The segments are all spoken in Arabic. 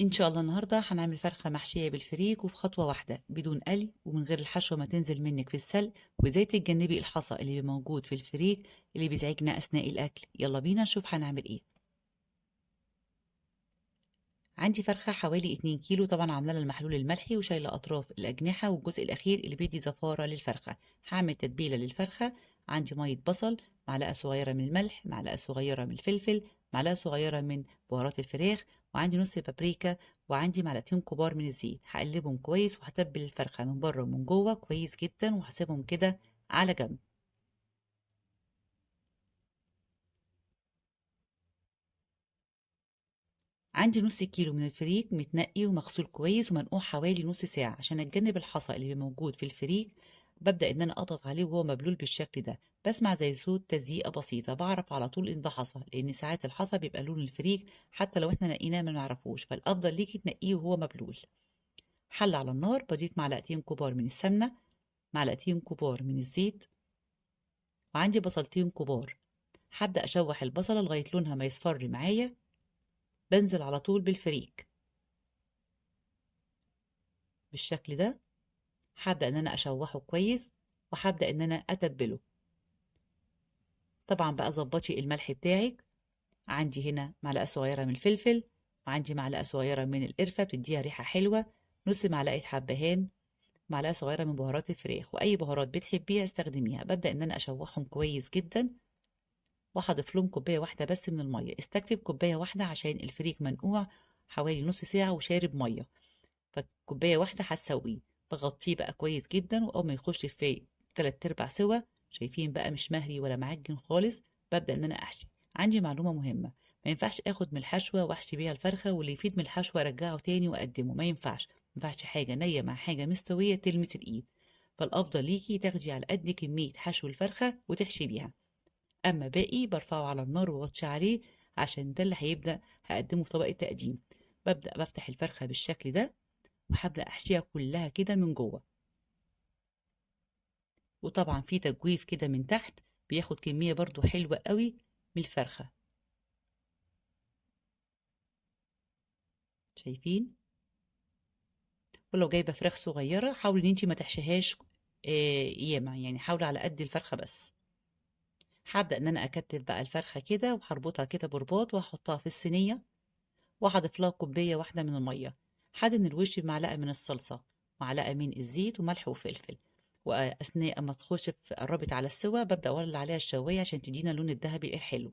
ان شاء الله النهارده هنعمل فرخه محشيه بالفريك وفي خطوه واحده بدون قلي ومن غير الحشوه ما تنزل منك في السلق، وازاي تتجنبي الحصى اللي بيبقى موجود في الفريك اللي بيزعجنا اثناء الاكل. يلا بينا نشوف هنعمل ايه. عندي فرخه حوالي 2 كيلو، طبعا عامله لها المحلول الملحي وشايله اطراف الاجنحه والجزء الاخير اللي بيدي زفاره للفرخه. هعمل تتبيله للفرخه. عندي ميه بصل، معلقه صغيره من الملح، معلقه صغيره من الفلفل، معلقه صغيره من بهارات الفراخ، وعندي نص بابريكا، وعندي معلقتين كبار من الزيت. هقلبهم كويس وهتبل الفرخه من بره ومن جوه كويس جدا وهسيبهم كده على جنب. عندي نص كيلو من الفريك متنقي ومغسول كويس ومنقوع حوالي نص ساعة عشان اتجنب الحصى اللي بيبقى موجود في الفريك. ببدأ ان انا اضغط عليه وهو مبلول بالشكل ده، بسمع زي صوت تزييقة بسيطة، بعرف على طول ان ده حصى، لان ساعات الحصى بيبقى لون الفريك حتى لو احنا نقيناه ما نعرفوش، فالافضل ليكي تنقيه وهو مبلول. حل على النار، بضيف معلقتين كبار من السمنة، معلقتين كبار من الزيت، وعندي بصلتين كبار. هبدأ اشوح البصلة لغاية لونها ما يصفر معايا. بنزل على طول بالفريك بالشكل ده. هابدأ إن أنا أشوّحه كويس، وهابدأ إن أنا أتبّله. طبعًا بقى ضبّطي الملح بتاعِك. عندي هنا معلقة صغيرة من الفلفل، وعندي معلقة صغيرة من القرفة بتدّيها ريحة حلوة، نُص معلقة حبّهان، معلقة صغيرة من بهارات الفراخ، وأي بهارات بتحبيها استخدميها. بابدأ إن أنا أشوّحهم كويس جدًا، وهاضيف لهم كوباية واحدة بس من المَيّة. استكفي بكوباية واحدة عشان الفريك منقوع حوالي نُص ساعة وشارب مَيّة. فكوباية واحدة هتساويه. باغطيه بقى كويس جدًا، وأول ما يخش في 3/4 سِوَى، شايفين بقى مش مهري ولا معجن خالص، بابدأ إن أنا أحشي. عندي معلومة مهمة، ما ينفعش آخد من الحشوة وأحشي بيها الفرخة، واللي يفيض من الحشوة أرجّعه تاني وأقدّمه، ما ينفعش. ما ينفعش حاجة نيّة مع حاجة مستوية تلمس الإيد، فالأفضل ليكِ تاخدي على قد كمية حشو الفرخة وتحشي بيها. أمّا باقي بارفعه على النار واغطّي عليه عشان ده اللي هيبدأ هاقدّمه في طبق التقديم. بابدأ بافتح الفرخة بالشكل ده، وهابدأ أحشيها كلها كده من جوه. وطبعا في تجويف كده من تحت بياخد كمية برضو حلوة قوي من الفرخة. شايفين؟ ولو جايبة فراخ صغيرة حاولي ان انتي ما تحشيهاش ياما، يعني حاولي على قد الفرخة بس. هبدأ ان انا اكتف بقى الفرخة كده وهربطها كده برباط وهحطها في الصينية، وهضيف لها كوباية واحدة من المية. هدهن الوش بمعلقة من الصلصة، معلقة من الزيت، وملح وفلفل. وأثناء أما تخش في قربت على السوا ببدأ أولع عليها الشواية عشان تدينا اللون الذهبي الحلو.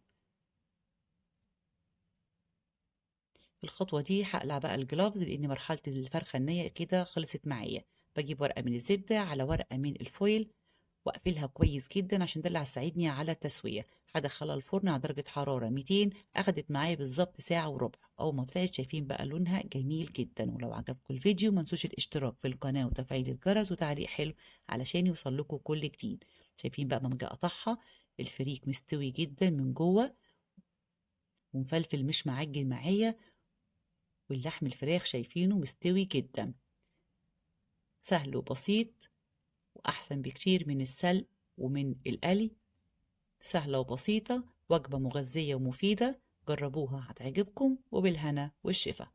في الخطوة دي هقلع بقى الجلافز لأن مرحلة الفرخة النية كده خلصت معايا. بجيب ورقة من الزبدة على ورقة من الفويل واقفلها كويس جدا عشان ده اللي هيساعدني على التسوية. هدخلها الفرن على درجة حرارة 200. أخدت معايا بالظبط ساعة وربع. أول ما طلعت شايفين بقى لونها جميل جدا. ولو عجبكم الفيديو منسوش الاشتراك في القناة وتفعيل الجرس وتعليق حلو علشان يوصل لكم كل جديد. شايفين بقى لما اجي اقطعها الفريك مستوي جدا من جوه ومفلفل مش معجن معايا، واللحم الفراخ شايفينه مستوي جدا. سهل وبسيط وأحسن بكتير من السلق ومن القلي. سهلة وبسيطة، وجبة مغذية ومفيدة. جربوها هتعجبكم، وبالهنا والشفا.